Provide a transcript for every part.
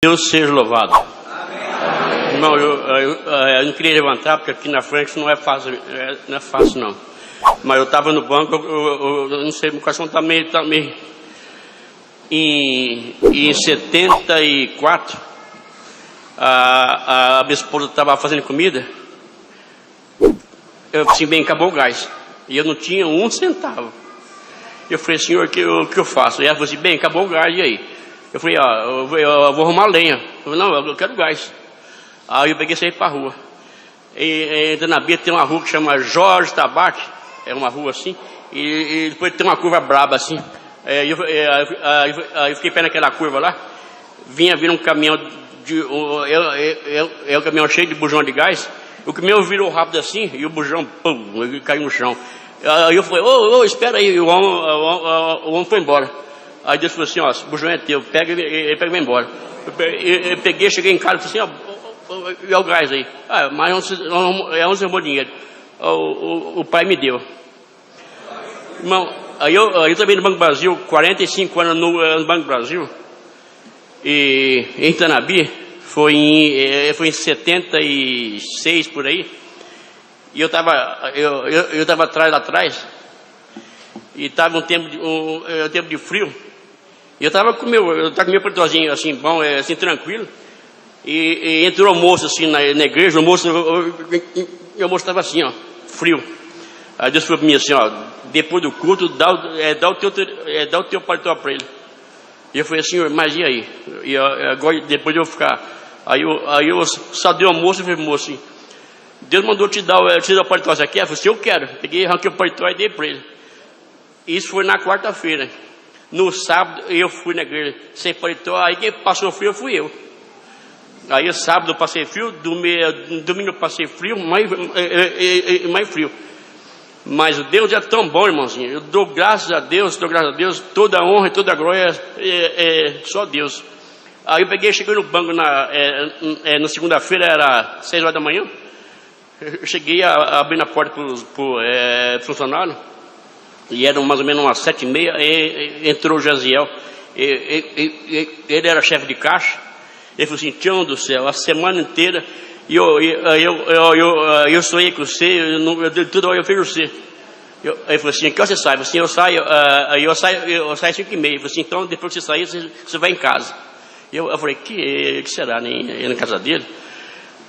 Deus seja louvado. Amém. Irmão, eu não queria levantar, porque aqui na frente não é fácil, não. Mas eu estava no banco, eu não sei, meu coração está meio... Em 74, a minha esposa estava fazendo comida. Eu disse, bem, acabou o gás. E eu não tinha um centavo. Eu falei, senhor, o que eu faço? E ela falou assim, bem, acabou o gás, e aí? Eu falei, eu vou arrumar lenha. Eu falei, não, eu quero gás. Aí eu peguei e saí para a rua. E na Bia tem uma rua que chama Jorge Tabaque. É uma rua assim. E depois tem uma curva braba assim. Aí eu fiquei perto naquela curva lá. Vinha vir um caminhão, um caminhão cheio de bujão de gás. O caminhão virou rápido assim. E o bujão, pum, caiu no chão. Aí eu falei, espera aí. E o homem foi embora. Aí Deus falou assim, o bujão é teu, pega e vai embora. Eu peguei, cheguei em casa e falei assim, e o gás aí? Mas onde arrumou dinheiro? O pai me deu. Irmão, aí eu trabalhei no Banco do Brasil, 45 anos no Banco do Brasil. E em Tanabi, foi em 76 por aí. E eu estava atrás. E estava um tempo de frio. E eu estava com meu paletôzinho assim, bom, assim, tranquilo. E entrou o moço assim na igreja, o moço estava assim, frio. Aí Deus falou para mim assim, depois do culto, dá o teu paletó para ele. E eu falei, senhor, mas e aí? E agora, depois de eu ficar. Aí eu só dei ao moço e falei, moço assim, Deus mandou te dar o paletó, você quer? Eu falei assim, eu quero. Peguei, arranquei o paletó e dei para ele. Isso foi na quarta-feira. No sábado eu fui na igreja sem paletó, aí quem passou frio fui eu. Aí sábado eu passei frio, domingo eu passei frio, mais frio. Mas Deus é tão bom, irmãozinho. Eu dou graças a Deus, toda a honra e toda a glória só Deus. Aí eu peguei, cheguei no banco na segunda-feira, era 6 horas da manhã. Eu cheguei abrindo a porta para o funcionário. E eram mais ou menos umas 7h30, entrou o Jaziel. Ele era chefe de caixa. Ele falou assim, Tião do céu, a semana inteira, eu sonhei com você, tudo eu fiz você. Ele falou assim, que você sai? Assim, eu saio 5h30. Ele falou assim, então depois que você sair, você vai em casa. Eu falei, que será, nem na casa dele?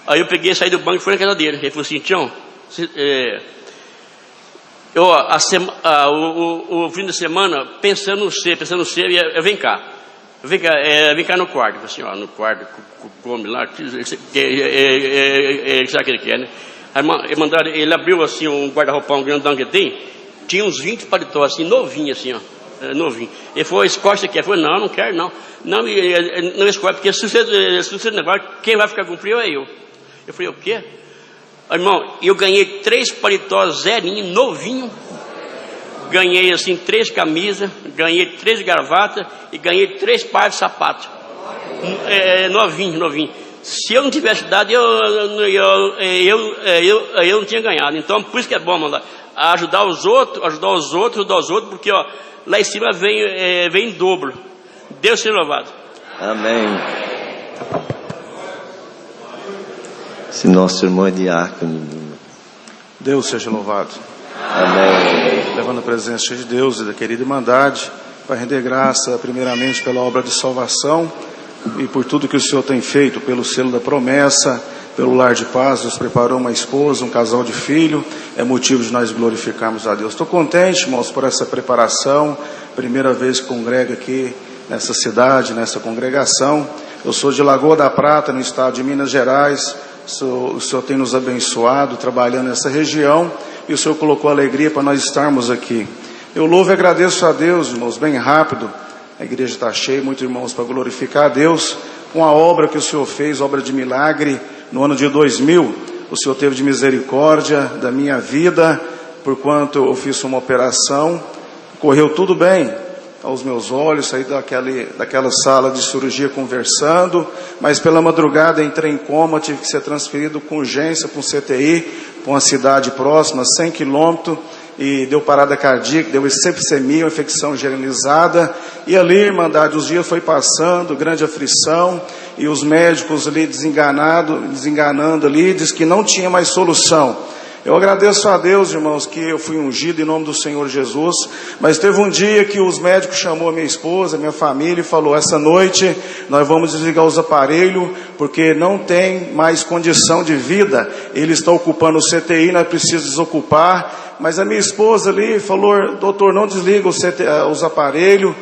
Aí eu peguei, saí do banco e fui na casa dele. Ele falou assim, Tião, o fim de semana, pensando no ser, vem cá no quarto, assim, no quarto, come lá, sabe o que ele quer, né? Aí ele abriu assim um guarda-roupão grandão que tem, tinha uns 20 paletós assim, novinho assim, novinho. Ele falou, escolhe isso aqui. Eu falei, não quero não. Não escolhe, porque se você negócio, quem vai ficar com frio é eu. Eu falei, o quê? Irmão, eu ganhei 3 paletós zerinho, novinho. Ganhei assim 3 camisas, ganhei 3 gravatas e ganhei 3 pares de sapato. Novinho. Se eu não tivesse dado, eu não tinha ganhado. Então, por isso que é bom, mandar ajudar os outros, porque lá em cima vem em dobro. Deus seja louvado. Amém. Se nosso irmão é diácono. Deus seja louvado. Amém. Levando a presença de Deus e da querida Irmandade, para render graça primeiramente pela obra de salvação e por tudo que o Senhor tem feito, pelo selo da promessa, pelo lar de paz. Deus preparou uma esposa, um casal de filho, é motivo de nós glorificarmos a Deus. Estou contente, irmãos, por essa preparação, primeira vez que congrego aqui nessa cidade, nessa congregação. Eu sou de Lagoa da Prata, no estado de Minas Gerais. O Senhor tem nos abençoado trabalhando nessa região e o Senhor colocou alegria para nós estarmos aqui. Eu louvo e agradeço a Deus, irmãos, bem rápido. A igreja está cheia, muitos irmãos para glorificar a Deus com a obra que o Senhor fez, obra de milagre no ano de 2000. O Senhor teve de misericórdia da minha vida, porquanto eu fiz uma operação, correu tudo bem aos meus olhos, saí daquela sala de cirurgia conversando, mas pela madrugada entrei em coma, tive que ser transferido com urgência para um CTI, para uma cidade próxima, 100 quilômetros, e deu parada cardíaca, deu sepsemia, uma infecção generalizada, e ali, Irmandade, os dias foi passando, grande aflição, e os médicos ali desenganando ali, diz que não tinha mais solução. Eu agradeço a Deus, irmãos, que eu fui ungido em nome do Senhor Jesus, mas teve um dia que os médicos chamou a minha esposa, a minha família e falou: essa noite nós vamos desligar os aparelhos, porque não tem mais condição de vida, ele está ocupando o CTI, nós precisamos desocupar. Mas a minha esposa ali falou: doutor, não desliga os aparelhos,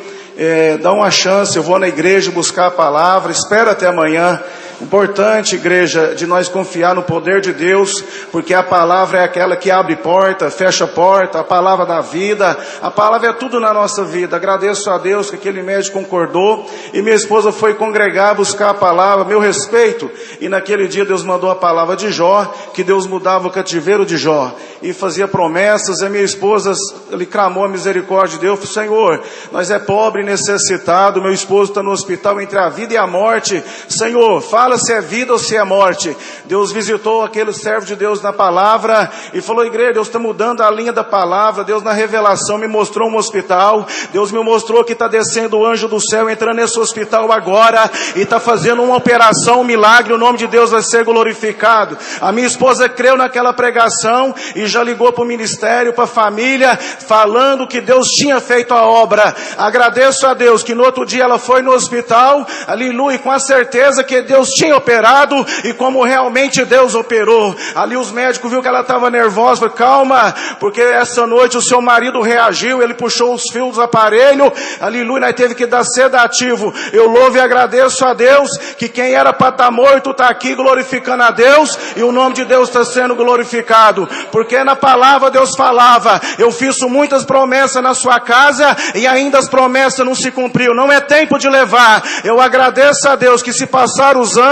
dá uma chance, eu vou na igreja buscar a palavra, espera até amanhã. Importante, igreja, de nós confiar no poder de Deus, porque a palavra é aquela que abre porta, fecha porta, a palavra da vida, a palavra é tudo na nossa vida. Agradeço a Deus que aquele médico concordou, e minha esposa foi congregar, buscar a palavra, meu respeito, e naquele dia Deus mandou a palavra de Jó, que Deus mudava o cativeiro de Jó, e fazia promessas. A minha esposa, ele clamou a misericórdia de Deus, falou: Senhor, nós é pobre e necessitado, meu esposo está no hospital entre a vida e a morte, Senhor, fala se é vida ou se é morte. Deus visitou aquele servo de Deus na palavra e falou: igreja, Deus está mudando a linha da palavra. Deus na revelação me mostrou um hospital, Deus me mostrou que está descendo o anjo do céu, entrando nesse hospital agora, e está fazendo uma operação, um milagre, o nome de Deus vai ser glorificado. A minha esposa creu naquela pregação e já ligou para o ministério, para a família, falando que Deus tinha feito a obra. Agradeço a Deus que no outro dia ela foi no hospital, aleluia, com a certeza que Deus tinha operado, e como realmente Deus operou. Ali os médicos viram que ela estava nervosa, falou: calma, porque essa noite o seu marido reagiu, ele puxou os fios do aparelho, aleluia, nós teve que dar sedativo. Eu louvo e agradeço a Deus, que quem era para estar morto está aqui glorificando a Deus, e o nome de Deus está sendo glorificado, porque na palavra Deus falava: eu fiz muitas promessas na sua casa, e ainda as promessas não se cumpriu, não é tempo de levar. Eu agradeço a Deus que se passar os anos,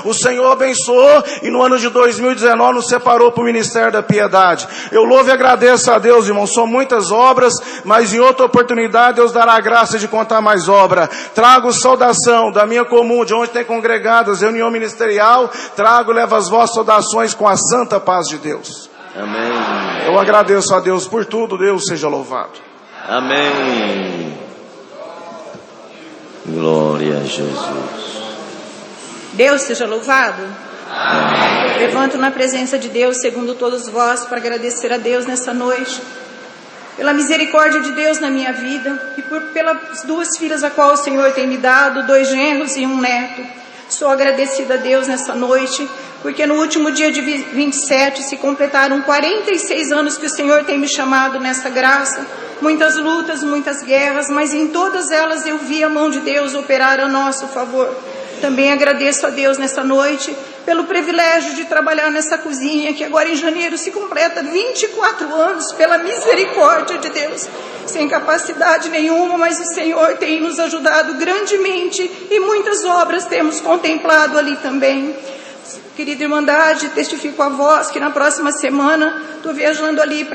o Senhor abençoou, e no ano de 2019 nos separou para o Ministério da Piedade. Eu louvo e agradeço a Deus, irmão. São muitas obras, mas em outra oportunidade Deus dará a graça de contar mais obra. Trago saudação da minha comum, de onde tem congregadas, reunião ministerial, levo as vossas saudações com a santa paz de Deus. Amém. Eu agradeço a Deus por tudo, Deus seja louvado. Amém. Glória a Jesus. Deus seja louvado. Amém. Levanto na presença de Deus, segundo todos vós, para agradecer a Deus nessa noite, pela misericórdia de Deus na minha vida, e pelas 2 filhas a qual o Senhor tem me dado, 2 genros e um neto. Sou agradecida a Deus nessa noite, porque no último dia de 27 se completaram 46 anos que o Senhor tem me chamado nessa graça. Muitas lutas, muitas guerras, mas em todas elas eu vi a mão de Deus operar a nosso favor. Também agradeço a Deus nessa noite pelo privilégio de trabalhar nessa cozinha, que agora em janeiro se completa 24 anos, pela misericórdia de Deus, sem capacidade nenhuma, mas o Senhor tem nos ajudado grandemente, e muitas obras temos contemplado ali também. Querida Irmandade, testifico a vós que na próxima semana estou viajando ali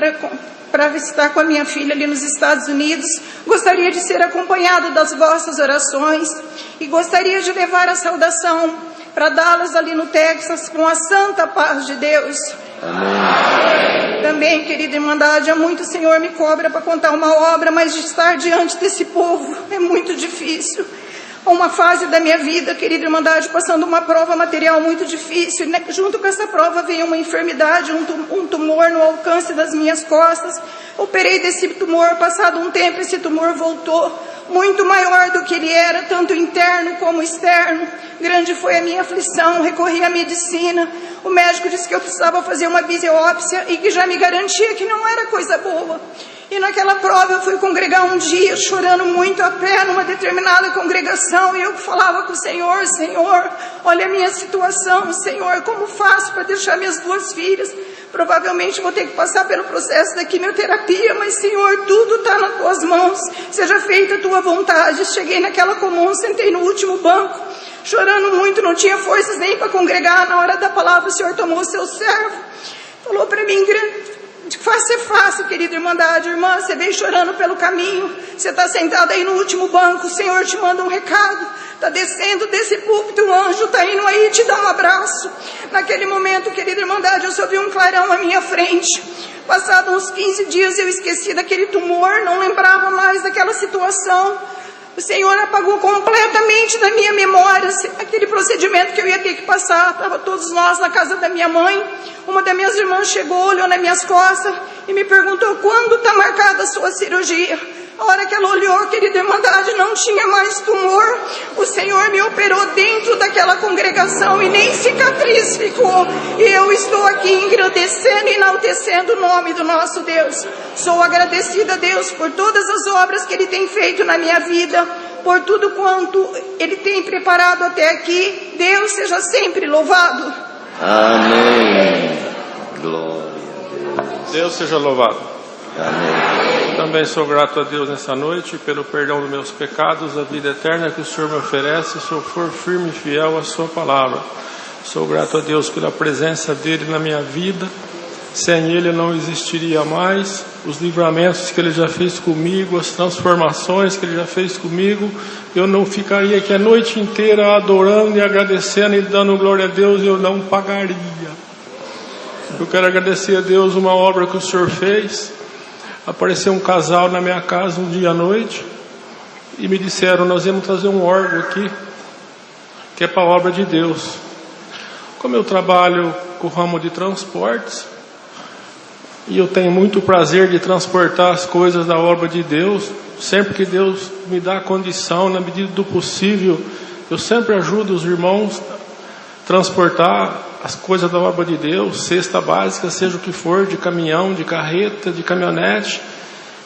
para visitar com a minha filha ali nos Estados Unidos. Gostaria de ser acompanhado das vossas orações, e gostaria de levar a saudação para Dallas, ali no Texas, com a santa paz de Deus. Amém. Também, querida Irmandade, há muito o Senhor me cobra para contar uma obra, mas de estar diante desse povo é muito difícil. Uma fase da minha vida, querida Irmandade, passando uma prova material muito difícil, né? Junto com essa prova veio uma enfermidade, um tumor no alcance das minhas costas. Operei desse tumor, passado um tempo esse tumor voltou, muito maior do que ele era, tanto interno como externo. Grande foi a minha aflição, recorri à medicina. O médico disse que eu precisava fazer uma biópsia e que já me garantia que não era coisa boa. E naquela prova eu fui congregar um dia, chorando muito a pé, numa determinada congregação, e eu falava com o Senhor: Senhor, olha a minha situação, Senhor, como faço para deixar minhas 2 filhas? Provavelmente vou ter que passar pelo processo da quimioterapia, mas Senhor, tudo está nas tuas mãos, seja feita a tua vontade. Cheguei naquela comum, sentei no último banco, chorando muito, não tinha forças nem para congregar. Na hora da palavra o Senhor tomou o seu servo, falou para mim: fácil é fácil, querida Irmandade. Irmã, você veio chorando pelo caminho, você está sentada aí no último banco, o Senhor te manda um recado, está descendo desse púlpito, um anjo está indo aí te dar um abraço. Naquele momento, querida Irmandade, eu só vi um clarão à minha frente. Passados uns 15 dias eu esqueci daquele tumor, não lembrava mais daquela situação. O Senhor apagou completamente da minha memória aquele procedimento que eu ia ter que passar. Estava todos nós na casa da minha mãe. Uma das minhas irmãs chegou, olhou nas minhas costas e me perguntou: quando está marcada a sua cirurgia? A hora que ela olhou, querida irmandade, não tinha mais tumor. O Senhor me operou dentro daquela congregação e nem cicatriz ficou. E eu estou aqui engrandecendo e enaltecendo o nome do nosso Deus. Sou agradecida a Deus por todas as obras que Ele tem feito na minha vida, por tudo quanto Ele tem preparado até aqui. Deus seja sempre louvado. Amém. Glória a Deus. Deus seja louvado. Amém. Também sou grato a Deus nessa noite pelo perdão dos meus pecados, a vida eterna que o Senhor me oferece, se eu for firme e fiel à sua palavra. Sou grato a Deus pela presença dele na minha vida. Sem ele eu não existiria mais. Os livramentos que ele já fez comigo, as transformações que ele já fez comigo, eu não ficaria aqui a noite inteira adorando e agradecendo e dando glória a Deus, eu não pagaria. Eu quero agradecer a Deus uma obra que o Senhor fez. Apareceu um casal na minha casa um dia à noite e me disseram: nós vamos trazer um órgão aqui que é para a obra de Deus. Como eu trabalho com o ramo de transportes e eu tenho muito prazer de transportar as coisas da obra de Deus, sempre que Deus me dá a condição, na medida do possível, eu sempre ajudo os irmãos a transportar as coisas da obra de Deus, cesta básica, seja o que for, de caminhão, de carreta, de caminhonete.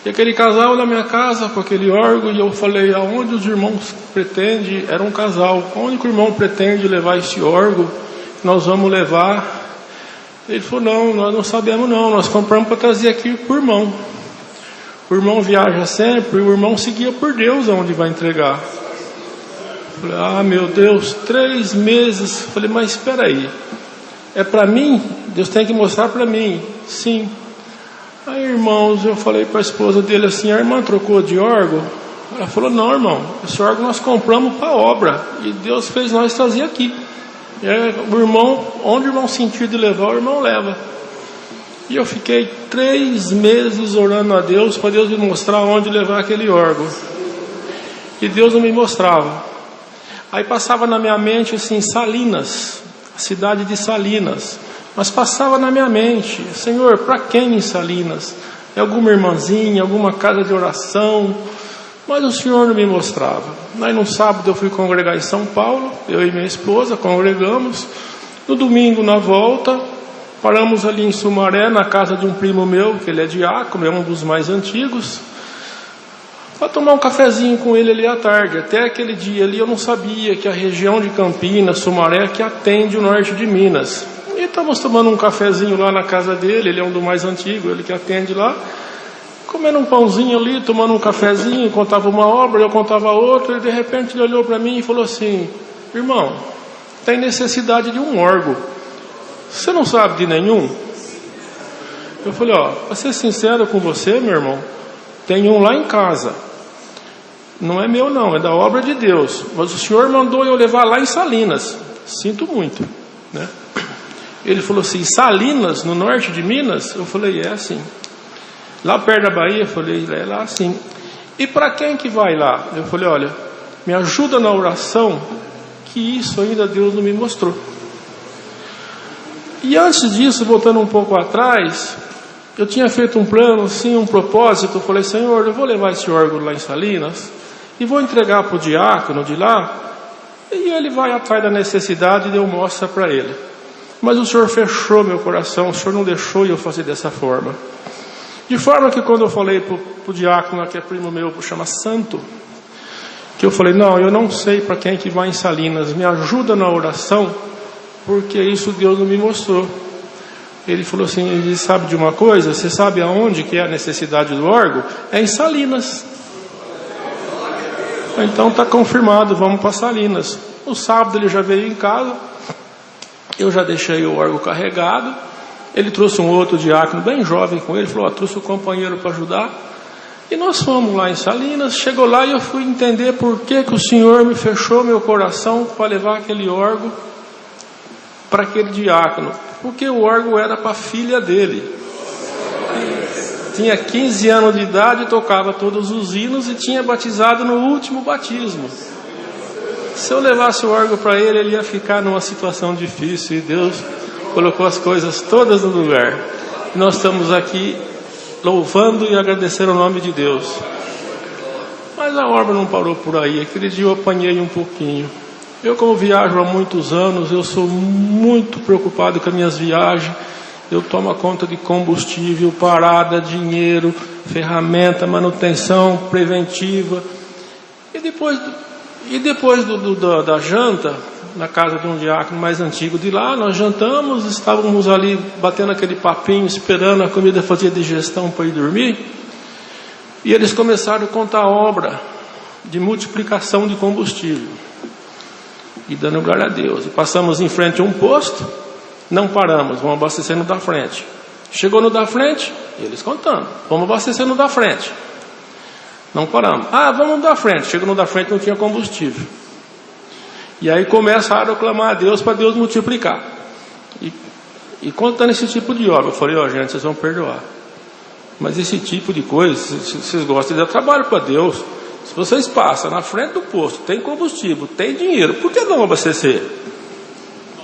E aquele casal na minha casa com aquele órgão, e eu falei: aonde os irmãos pretendem, era um casal, aonde que o irmão pretende levar esse órgão? Nós vamos levar. Ele falou: não, nós não sabemos não, nós compramos para trazer aqui por irmão. O irmão viaja sempre, e o irmão seguia por Deus aonde vai entregar. Falei: ah, meu Deus, 3 meses. Falei: mas espera aí, é para mim? Deus tem que mostrar para mim. Sim. Aí, irmãos, eu falei para a esposa dele assim: a irmã trocou de órgão? Ela falou: não, irmão, esse órgão nós compramos para a obra e Deus fez nós trazer aqui. O irmão, onde o irmão sentir de levar, o irmão leva. E eu fiquei 3 meses orando a Deus para Deus me mostrar onde levar aquele órgão. E Deus não me mostrava. Aí passava na minha mente assim, Salinas, a cidade de Salinas. Mas passava na minha mente: Senhor, para quem em Salinas? É alguma irmãzinha, alguma casa de oração? Mas o Senhor não me mostrava. Aí no sábado eu fui congregar em São Paulo, eu e minha esposa congregamos. No domingo, na volta, paramos ali em Sumaré, na casa de um primo meu, que ele é diácono, é um dos mais antigos, para tomar um cafezinho com ele ali à tarde. Até aquele dia ali eu não sabia que a região de Campinas, Sumaré, que atende o norte de Minas. E estávamos tomando um cafezinho lá na casa dele, ele é um dos mais antigos, ele que atende lá, comendo um pãozinho ali, tomando um cafezinho, contava uma obra, eu contava outra, e de repente ele olhou para mim e falou assim: irmão, tem necessidade de um órgão, você não sabe de nenhum? Eu falei: ó, para ser sincero com você, meu irmão, tem um lá em casa, não é meu não, é da obra de Deus, mas o Senhor mandou eu levar lá em Salinas, sinto muito, né? Ele falou assim: Salinas, no norte de Minas? Eu falei: é assim. Lá perto da Bahia? Eu falei: é lá sim. E para quem que vai lá? Eu falei: olha, me ajuda na oração, que isso ainda Deus não me mostrou. E antes disso, voltando um pouco atrás, eu tinha feito um plano, assim, um propósito. Eu falei: Senhor, eu vou levar esse órgão lá em Salinas e vou entregar para o diácono de lá, e ele vai atrás da necessidade e eu mostro para ele. Mas o Senhor fechou meu coração, o Senhor não deixou eu fazer dessa forma. De forma que quando eu falei para o diácono, que é primo meu, chama Santo, que eu falei: não, eu não sei para quem que vai em Salinas, me ajuda na oração, porque isso Deus não me mostrou. Ele falou assim: ele sabe de uma coisa, você sabe aonde que é a necessidade do órgão? É em Salinas. Então está confirmado, vamos para Salinas. No sábado ele já veio em casa, eu já deixei o órgão carregado. Ele trouxe um outro diácono bem jovem com ele, falou: trouxe o companheiro para ajudar. E nós fomos lá em Salinas. Chegou lá e eu fui entender por que o Senhor me fechou meu coração para levar aquele órgão para aquele diácono. Porque o órgão era para a filha dele. tinha 15 anos de idade, tocava todos os hinos e tinha batizado no último batismo. Se eu levasse o órgão para ele, ele ia ficar numa situação difícil, e Deus colocou as coisas todas no lugar. E nós estamos aqui louvando e agradecendo o nome de Deus. Mas a obra não parou por aí. Aquele dia eu apanhei um pouquinho. Eu, como viajo há muitos anos, eu sou muito preocupado com as minhas viagens. Eu tomo conta de combustível, parada, dinheiro, ferramenta, manutenção preventiva. E depois da janta, na casa de um diácono mais antigo de lá, nós jantamos, estávamos ali batendo aquele papinho, esperando a comida fazer digestão para ir dormir. E eles começaram a contar a obra de multiplicação de combustível. E dando glória a Deus. E passamos em frente a um posto, não paramos, vamos abastecer no da frente. Chegou no da frente, eles contando, vamos abastecer no da frente. Não paramos. Vamos no da frente. Chegou no da frente, não tinha combustível. E aí começaram a clamar a Deus para Deus multiplicar. E contando esse tipo de obra, eu falei, gente, vocês vão perdoar. Mas esse tipo de coisa, se vocês gostam de dar trabalho para Deus, se vocês passam na frente do posto, tem combustível, tem dinheiro, por que não abastecer?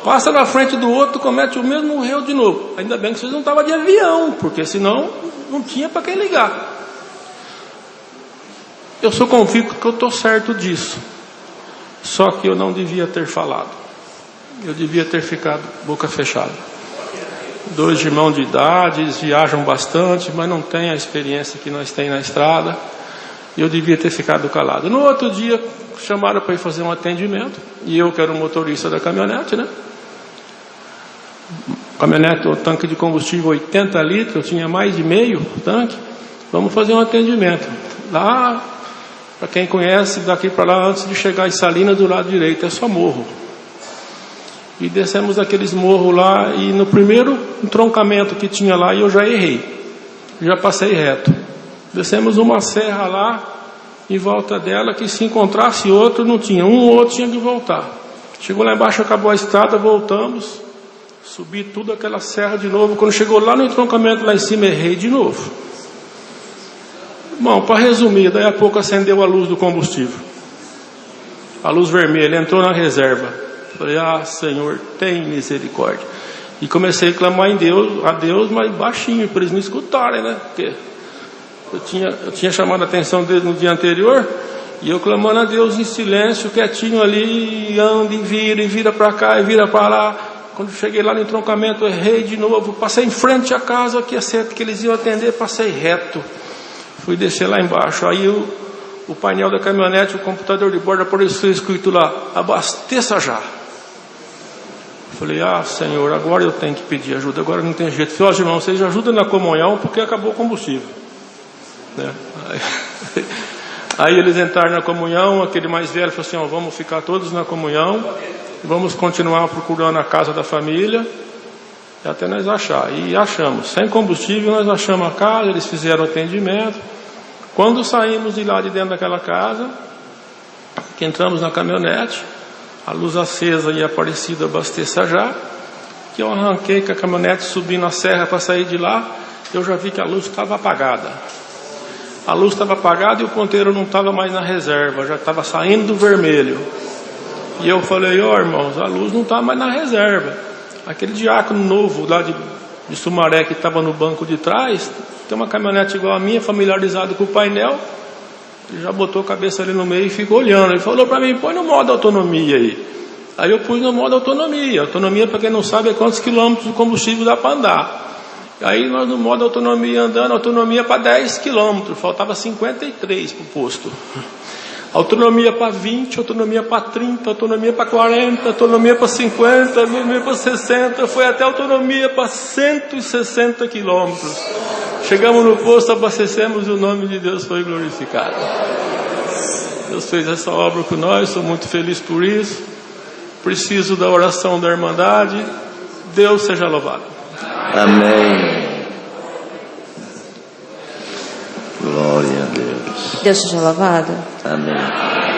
Passa na frente do outro, comete o mesmo, morreu de novo. Ainda bem que vocês não estavam de avião, porque senão não tinha para quem ligar. Eu sou convicto que eu estou certo disso. Só que eu não devia ter falado. Eu devia ter ficado boca fechada. 2 irmãos de idade, eles viajam bastante, mas não têm a experiência que nós temos na estrada. Eu devia ter ficado calado. No outro dia, chamaram para ir fazer um atendimento. E eu, que era o motorista da caminhonete, né? Caminhonete, o tanque de combustível 80 litros, eu tinha mais de meio tanque. Vamos fazer um atendimento. Lá, para quem conhece, daqui para lá, antes de chegar em Salinas, do lado direito, é só morro. E descemos aqueles morros lá, e no primeiro entroncamento que tinha lá, eu já errei. Já passei reto. Descemos uma serra lá, em volta dela, que se encontrasse outro, não tinha. Um ou outro tinha que voltar. Chegou lá embaixo, acabou a estrada, voltamos. Subi tudo aquela serra de novo. Quando chegou lá no entroncamento, lá em cima, errei de novo. Bom, para resumir, daí a pouco acendeu a luz do combustível. A luz vermelha, entrou na reserva. Falei, Senhor, tem misericórdia. E comecei a clamar a Deus, mas baixinho, para eles não escutarem, né? Porque eu tinha chamado a atenção deles no dia anterior, e eu clamando a Deus em silêncio, quietinho ali, anda e vira para cá e vira para lá. Quando cheguei lá no entroncamento, errei de novo, passei em frente à casa que eles iam atender, passei reto. Fui descer lá embaixo, aí o painel da caminhonete, o computador de bordo, apareceu escrito lá, abasteça já. Falei, Senhor, agora eu tenho que pedir ajuda, agora não tem jeito. Falei, irmão, vocês ajudam na comunhão porque acabou o combustível. Né? Aí eles entraram na comunhão, aquele mais velho falou assim, vamos ficar todos na comunhão, vamos continuar procurando a casa da família, até nós achar. E achamos, sem combustível nós achamos a casa, eles fizeram atendimento. Quando saímos de lá de dentro daquela casa, que entramos na caminhonete, a luz acesa e Aparecida abasteça já, que eu arranquei com a caminhonete, subi na serra para sair de lá, eu já vi que a luz estava apagada. A luz estava apagada e o ponteiro não estava mais na reserva, já estava saindo do vermelho. E eu falei, irmãos, a luz não está mais na reserva. Aquele diácono novo lá de Sumaré que estava no banco de trás, tem uma caminhonete igual a minha, familiarizado com o painel, ele já botou a cabeça ali no meio e ficou olhando. Ele falou para mim, põe no modo autonomia aí. Aí eu pus no modo autonomia. Autonomia, para quem não sabe, é quantos quilômetros de combustível dá para andar. Aí nós no modo autonomia andando, autonomia para 10 quilômetros, faltava 53 para o posto. Autonomia para 20, autonomia para 30, autonomia para 40, autonomia para 50, autonomia para 60, foi até autonomia para 160 quilômetros. Chegamos no posto, abastecemos e o nome de Deus foi glorificado. Deus fez essa obra com nós, sou muito feliz por isso. Preciso da oração da Irmandade. Deus seja louvado. Amém. Glória a Deus. Deus seja louvado. Amém.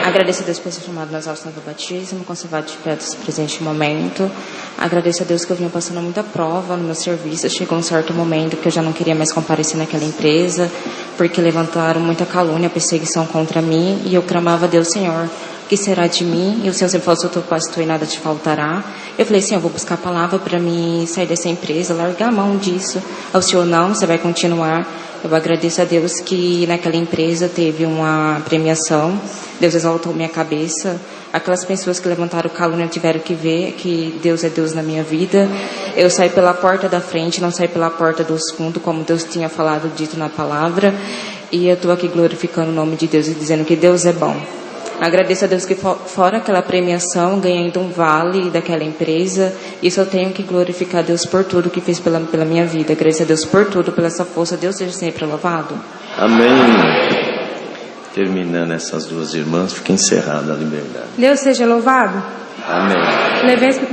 Agradeço a Deus por ser chamado nas aulas do batismo, conservado de pé nesse presente momento. Agradeço a Deus que eu vinha passando muita prova no meu serviço. Chegou um certo momento que eu já não queria mais comparecer naquela empresa, porque levantaram muita calúnia, perseguição contra mim, e eu clamava a Deus: Senhor, o que será de mim? E o Senhor sempre falou: se eu estou pastor e nada te faltará. Eu falei: Senhor, eu vou buscar a palavra para me sair dessa empresa, largar a mão disso. O Senhor: não, você vai continuar. Eu agradeço a Deus que naquela empresa teve uma premiação. Deus exaltou minha cabeça. Aquelas pessoas que levantaram calúnia tiveram que ver que Deus é Deus na minha vida. Eu saí pela porta da frente, não saí pela porta dos fundos, como Deus tinha falado, dito na palavra. E eu estou aqui glorificando o nome de Deus e dizendo que Deus é bom. Agradeço a Deus que fora aquela premiação, ganhei ainda um vale daquela empresa. Isso eu tenho que glorificar a Deus por tudo que fez pela minha vida. Agradeço a Deus por tudo, pela essa força. Deus seja sempre louvado. Amém. Terminando essas duas irmãs, fica encerrada a liberdade. Deus seja louvado. Amém.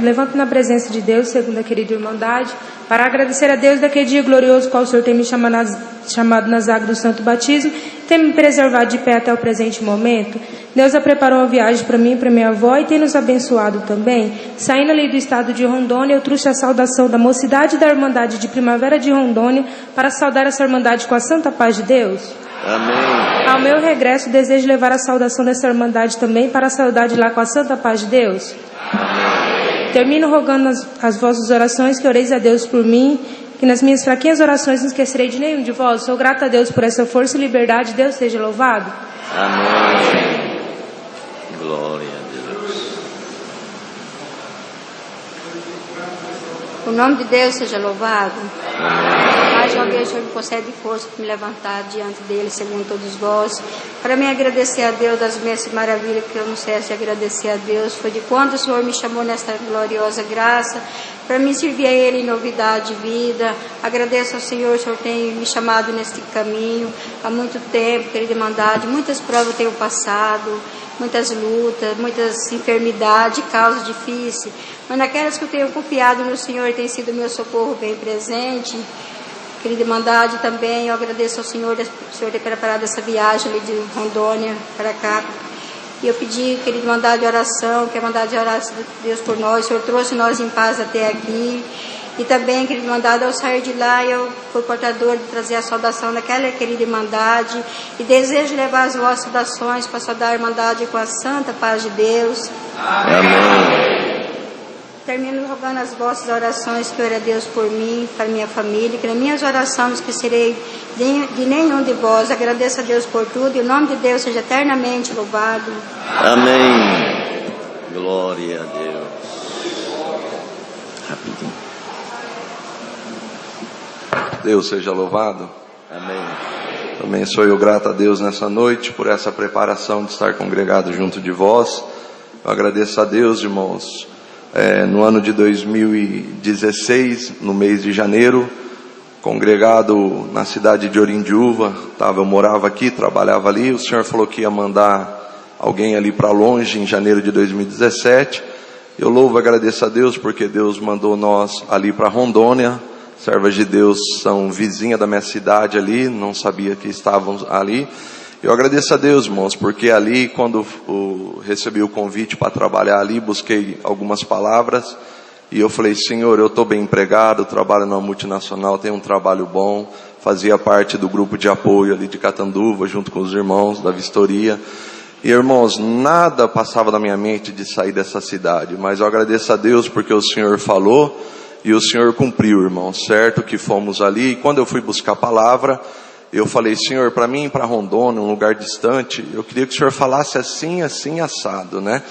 Levanto na presença de Deus, segundo a querida irmandade, para agradecer a Deus daquele dia glorioso qual o Senhor tem me chamado nas águas do santo batismo, tem me preservado de pé até o presente momento. Deus já preparou uma viagem para mim e para minha avó e tem nos abençoado também. Saindo ali do estado de Rondônia, eu trouxe a saudação da mocidade da Irmandade de Primavera de Rondônia para saudar essa Irmandade com a santa paz de Deus. Amém. Ao meu regresso, desejo levar a saudação dessa Irmandade também para saudar de lá com a santa paz de Deus. Amém. Termino rogando as vossas orações, que oreis a Deus por mim, que nas minhas fraquinhas orações não esquecerei de nenhum de vós. Sou grata a Deus por essa força e liberdade. Deus seja louvado. Amém. Glória a Deus. O nome de Deus seja louvado. Amém. Mais uma vez, o Senhor me concede força para me levantar diante dele, segundo todos vós, para me agradecer a Deus das minhas maravilhas, que eu não cesse de agradecer a Deus. Foi de quando o Senhor me chamou nesta gloriosa graça, para me servir a Ele em novidade de vida. Agradeço ao Senhor, o Senhor tem me chamado neste caminho há muito tempo, querida irmandade. Muitas provas eu tenho passado, muitas lutas, muitas enfermidades, causas difíceis, mas naquelas que eu tenho confiado no Senhor, tem sido meu socorro bem presente. Querida irmandade, também eu agradeço ao Senhor, o Senhor ter preparado essa viagem ali de Rondônia para cá. E eu pedi, querida irmandade, oração, que a irmandade orasse a Deus por nós. O Senhor trouxe nós em paz até aqui. E também, querida irmandade, ao sair de lá, eu fui portador de trazer a saudação daquela querida irmandade. E desejo levar as vossas saudações para saudar a irmandade com a santa paz de Deus. Amém. Termino rogando as vossas orações, que ore a Deus por mim, para minha família, que nas minhas orações não esquecerei de nenhum de vós. Agradeço a Deus por tudo e o nome de Deus seja eternamente louvado. Amém. Glória a Deus. Rapidinho. Deus seja louvado. Amém. Também sou eu grato a Deus nessa noite por essa preparação de estar congregado junto de vós. Eu agradeço a Deus, irmãos. No ano de 2016, no mês de janeiro, congregado na cidade de Orindiúva, eu morava aqui, trabalhava ali. O Senhor falou que ia mandar alguém ali para longe em janeiro de 2017. Eu louvo e agradeço a Deus porque Deus mandou nós ali para Rondônia. Servas de Deus são vizinha da minha cidade ali, não sabia que estavam ali. Eu agradeço a Deus, irmãos, porque ali, quando recebi o convite para trabalhar ali, busquei algumas palavras, e eu falei: Senhor, eu estou bem empregado, trabalho numa multinacional, tenho um trabalho bom, fazia parte do grupo de apoio ali de Catanduva, junto com os irmãos da vistoria. E, irmãos, nada passava na minha mente de sair dessa cidade, mas eu agradeço a Deus porque o Senhor falou, e o Senhor cumpriu, irmão, certo? Que fomos ali, e quando eu fui buscar a palavra, eu falei: Senhor, para mim ir para Rondônia, um lugar distante, eu queria que o Senhor falasse assim, assim, assado, né?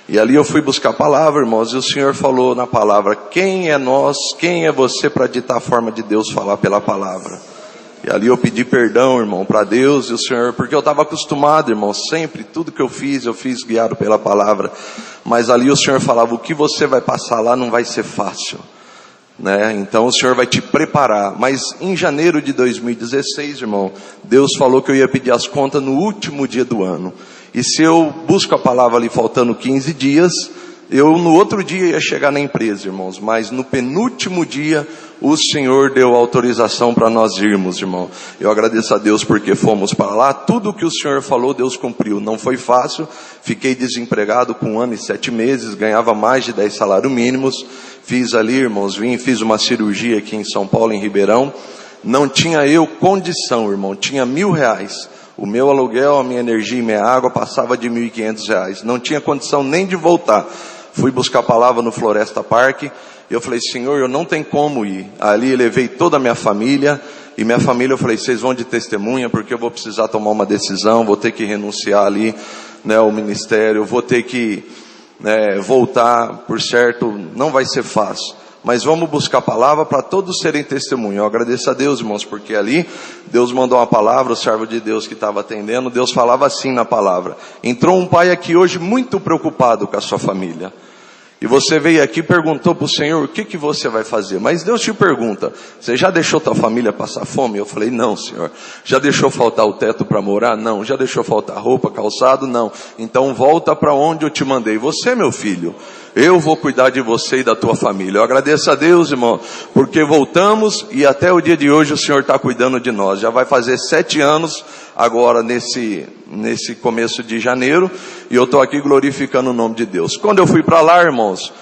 E ali eu fui buscar a palavra, irmãos, e o Senhor falou na palavra: quem é nós, quem é você para ditar a forma de Deus falar pela palavra? E ali eu pedi perdão, irmão, para Deus e o Senhor, porque eu estava acostumado, irmão, sempre, tudo que eu fiz guiado pela palavra. Mas ali o Senhor falava: o que você vai passar lá não vai ser fácil, né? Então o Senhor vai te preparar. Mas em janeiro de 2016, irmão, Deus falou que eu ia pedir as contas no último dia do ano. E se eu busco a palavra ali faltando 15 dias, Eu no outro dia ia chegar na empresa, irmãos, mas no penúltimo dia o Senhor deu autorização para nós irmos, irmão. Eu agradeço a Deus porque fomos para lá. Tudo que o Senhor falou, Deus cumpriu. Não foi fácil, fiquei desempregado com 1 ano e 7 meses, ganhava mais de 10 salários mínimos. Fiz ali, irmãos, fiz uma cirurgia aqui em São Paulo, em Ribeirão. Não tinha eu condição, irmão, tinha R$1.000. O meu aluguel, a minha energia e minha água passava de R$1.500. Não tinha condição nem de voltar. Fui buscar a palavra no Floresta Park. E eu falei, Senhor, eu não tenho como ir. Ali eu levei toda a minha família. E minha família, eu falei, vocês vão de testemunha, porque eu vou precisar tomar uma decisão. Vou ter que renunciar ali, né, ao ministério. Vou ter que voltar, por certo, não vai ser fácil. Mas vamos buscar a palavra para todos serem testemunha. Eu agradeço a Deus, irmãos, porque ali Deus mandou uma palavra, o servo de Deus que estava atendendo, Deus falava assim na palavra. Entrou um pai aqui hoje muito preocupado com a sua família. E você veio aqui e perguntou para o Senhor, o que você vai fazer? Mas Deus te pergunta, você já deixou tua família passar fome? Eu falei, não, Senhor. Já deixou faltar o teto para morar? Não. Já deixou faltar roupa, calçado? Não. Então volta para onde eu te mandei. Você, meu filho, eu vou cuidar de você e da tua família. Eu agradeço a Deus, irmão, porque voltamos e até o dia de hoje o Senhor está cuidando de nós. Já vai fazer 7 anos agora nesse começo de janeiro, e eu estou aqui glorificando o nome de Deus. Quando eu fui para lá, irmãos,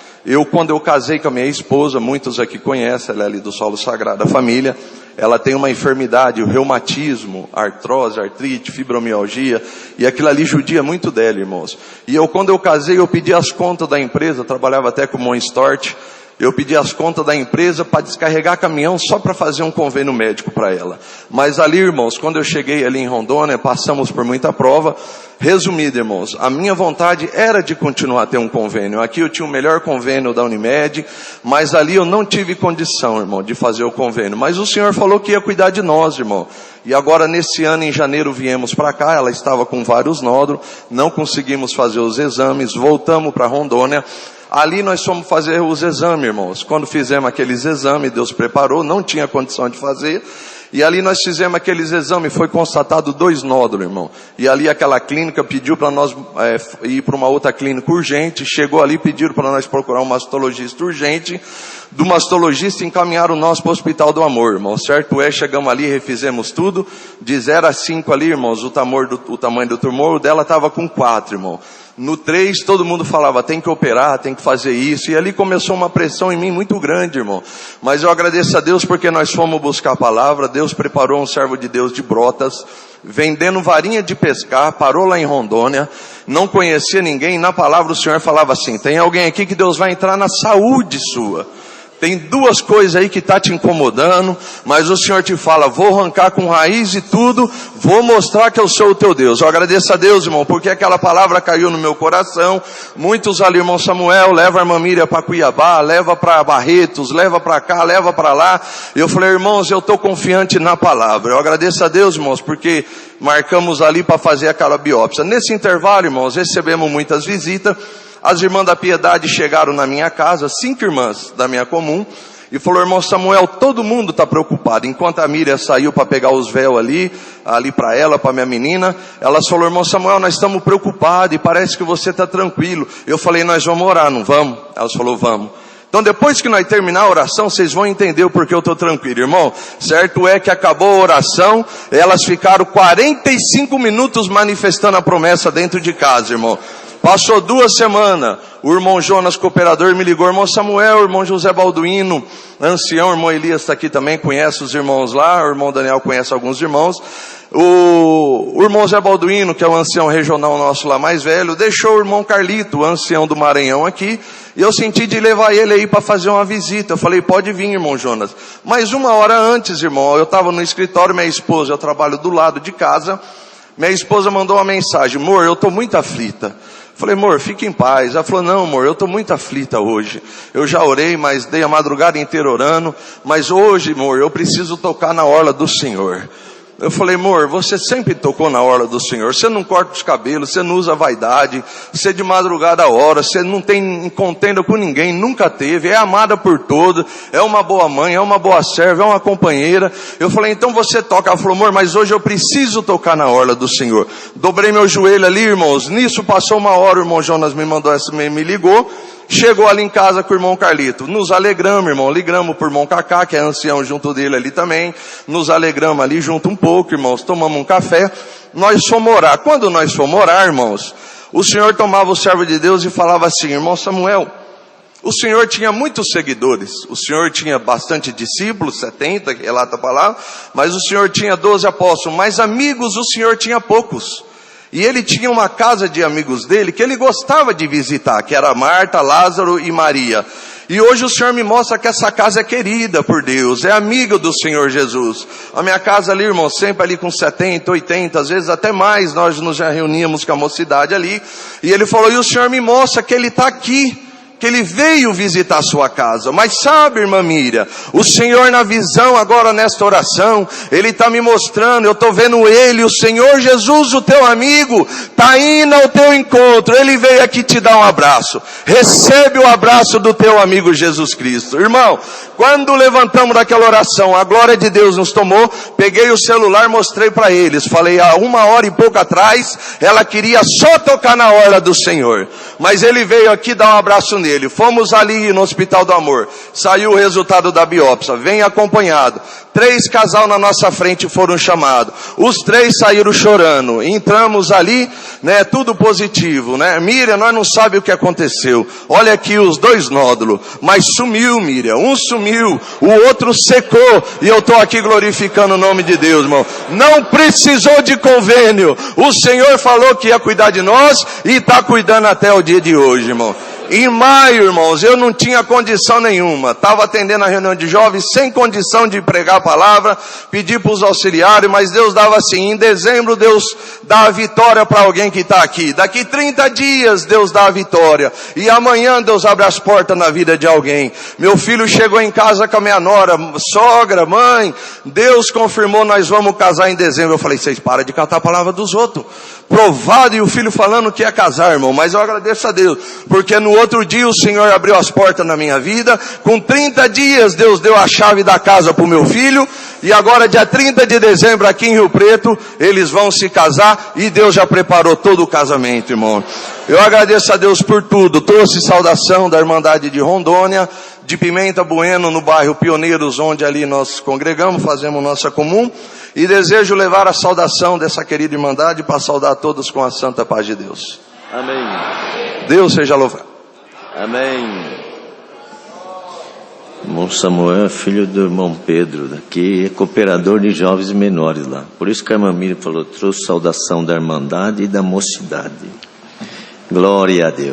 quando eu casei com a minha esposa, muitos aqui conhecem, ela é ali do Solo Sagrado da família, ela tem uma enfermidade, o reumatismo, artrose, artrite, fibromialgia, e aquilo ali judia muito dela, irmãos. E quando eu casei, eu pedi as contas da empresa, eu trabalhava até com Monstort, eu pedi as contas da empresa para descarregar caminhão só para fazer um convênio médico para ela. Mas ali, irmãos, quando eu cheguei ali em Rondônia, passamos por muita prova. Resumido, irmãos, a minha vontade era de continuar a ter um convênio. Aqui eu tinha o melhor convênio da Unimed, mas ali eu não tive condição, irmão, de fazer o convênio. Mas o Senhor falou que ia cuidar de nós, irmão. E agora nesse ano, em janeiro, viemos para cá, ela estava com vários nódulos, não conseguimos fazer os exames, voltamos para Rondônia. Ali nós fomos fazer os exames, irmãos. Quando fizemos aqueles exames, Deus preparou, não tinha condição de fazer. E ali nós fizemos aqueles exames, foi constatado 2 nódulos, irmão. E ali aquela clínica pediu para nós ir para uma outra clínica urgente. Chegou ali, pediram para nós procurar um mastologista urgente. Do mastologista encaminharam nós para o Hospital do Amor, irmão. Certo chegamos ali, refizemos tudo. De 0 a 5 ali, irmãos, o tamanho do tumor, o dela estava com 4, irmão. No 3, todo mundo falava, tem que operar, tem que fazer isso. E ali começou uma pressão em mim muito grande, irmão. Mas eu agradeço a Deus porque nós fomos buscar a palavra. Deus preparou um servo de Deus de Brotas, vendendo varinha de pescar, parou lá em Rondônia, não conhecia ninguém. Na palavra o Senhor falava assim, tem alguém aqui que Deus vai entrar na saúde sua. Tem 2 coisas aí que está te incomodando, mas o Senhor te fala, vou arrancar com raiz e tudo, vou mostrar que eu sou o teu Deus. Eu agradeço a Deus, irmão, porque aquela palavra caiu no meu coração. Muitos ali, irmão Samuel, leva a irmã Miriam para Cuiabá, leva para Barretos, leva para cá, leva para lá. Eu falei, irmãos, eu estou confiante na palavra. Eu agradeço a Deus, irmãos, porque marcamos ali para fazer aquela biópsia. Nesse intervalo, irmãos, recebemos muitas visitas. As irmãs da Piedade chegaram na minha casa, 5 irmãs da minha comum, e falou, irmão Samuel, todo mundo está preocupado. Enquanto a Miriam saiu para pegar os véus ali para ela, para minha menina, elas falou, irmão Samuel, nós estamos preocupados e parece que você está tranquilo. Eu falei, nós vamos orar, não vamos? Elas falou, vamos. Então depois que nós terminar a oração, vocês vão entender o porquê eu estou tranquilo, irmão. Certo é que acabou a oração, elas ficaram 45 minutos manifestando a promessa dentro de casa, irmão. Passou 2 semanas, o irmão Jonas, cooperador, me ligou, irmão Samuel, o irmão José Balduino, ancião, o irmão Elias está aqui também, conhece os irmãos lá, o irmão Daniel conhece alguns irmãos. O irmão Zé Balduino, que é o ancião regional nosso lá mais velho, deixou o irmão Carlito, o ancião do Maranhão aqui, e eu senti de levar ele aí para fazer uma visita. Eu falei, pode vir, irmão Jonas. Mas 1 hora antes, irmão, eu estava no escritório, minha esposa, eu trabalho do lado de casa, minha esposa mandou uma mensagem, amor, eu estou muito aflita. Falei, amor, fique em paz. Ela falou, não, amor, eu estou muito aflita hoje. Eu já orei, mas dei a madrugada inteira orando. Mas hoje, amor, eu preciso tocar na orla do Senhor. Eu falei, amor, você sempre tocou na orla do Senhor. Você não corta os cabelos, você não usa vaidade. Você de madrugada ora, você não tem contenda com ninguém, nunca teve. É amada por todos, é uma boa mãe, é uma boa serva, é uma companheira. Eu falei, então você toca. Ela falou, amor, mas hoje eu preciso tocar na orla do Senhor. Dobrei meu joelho ali, irmãos. Nisso passou 1 hora, o irmão Jonas me mandou me ligou. chegou ali em casa com o irmão Carlito. Nos alegramos, irmão, ligamos pro irmão Cacá, que é ancião junto dele ali também. Nos alegramos ali junto um pouco, irmãos, tomamos um café. Nós fomos orar. Quando nós fomos orar, irmãos, o Senhor tomava o servo de Deus e falava assim: irmão Samuel, o Senhor tinha muitos seguidores, o Senhor tinha bastante discípulos, 70, que relata a palavra, mas o Senhor tinha 12 apóstolos, mas amigos o Senhor tinha poucos. E ele tinha uma casa de amigos dele que ele gostava de visitar, que era Marta, Lázaro e Maria. E hoje o Senhor me mostra que essa casa é querida por Deus, é amiga do Senhor Jesus. A minha casa ali, irmão, sempre ali com 70, 80, às vezes até mais, nós nos já reuníamos com a mocidade ali. E ele falou, e o Senhor me mostra que ele está aqui, que ele veio visitar a sua casa. Mas sabe, irmã Miriam, o Senhor na visão agora nesta oração, ele está me mostrando, eu estou vendo ele, o Senhor Jesus, o teu amigo, está indo ao teu encontro, ele veio aqui te dar um abraço. Recebe o abraço do teu amigo Jesus Cristo. Irmão, quando levantamos daquela oração, a glória de Deus nos tomou, peguei o celular, mostrei para eles, falei, há 1h e pouco atrás, ela queria só tocar na hora do Senhor, mas ele veio aqui dar um abraço nele. Fomos ali no Hospital do Amor, saiu o resultado da biópsia, vem acompanhado, 3 casal na nossa frente foram chamados, os 3 saíram chorando, entramos ali, né, tudo positivo, né, Miriam, nós não sabemos o que aconteceu, olha aqui os 2 nódulos, mas sumiu, Miriam, um sumiu, o outro secou, e eu estou aqui glorificando o nome de Deus, irmão, não precisou de convênio, o Senhor falou que ia cuidar de nós, e está cuidando até o dia de hoje, irmão. Em maio, irmãos, eu não tinha condição nenhuma, estava atendendo a reunião de jovens, sem condição de pregar a palavra, pedi para os auxiliares, mas Deus dava assim, em dezembro Deus dá a vitória para alguém que está aqui, daqui 30 dias Deus dá a vitória, e amanhã Deus abre as portas na vida de alguém. Meu filho chegou em casa com a minha nora, sogra, mãe, Deus confirmou, nós vamos casar em dezembro. Eu falei, vocês param de cantar a palavra dos outros, provado, e o filho falando que ia casar, irmão, mas eu agradeço a Deus, porque no outro dia o Senhor abriu as portas na minha vida, com 30 dias Deus deu a chave da casa para o meu filho, e agora dia 30 de dezembro aqui em Rio Preto, eles vão se casar, e Deus já preparou todo o casamento, irmão. Eu agradeço a Deus por tudo, trouxe saudação da Irmandade de Rondônia, de Pimenta Bueno, no bairro Pioneiros, onde ali nós congregamos, fazemos nossa comum, e desejo levar a saudação dessa querida Irmandade para saudar todos com a santa paz de Deus. Amém. Deus seja louvado. Amém. Irmão Samuel é filho do irmão Pedro, daqui é cooperador de jovens e menores lá. Por isso que a irmã Miriam falou, trouxe saudação da Irmandade e da mocidade. Glória a Deus.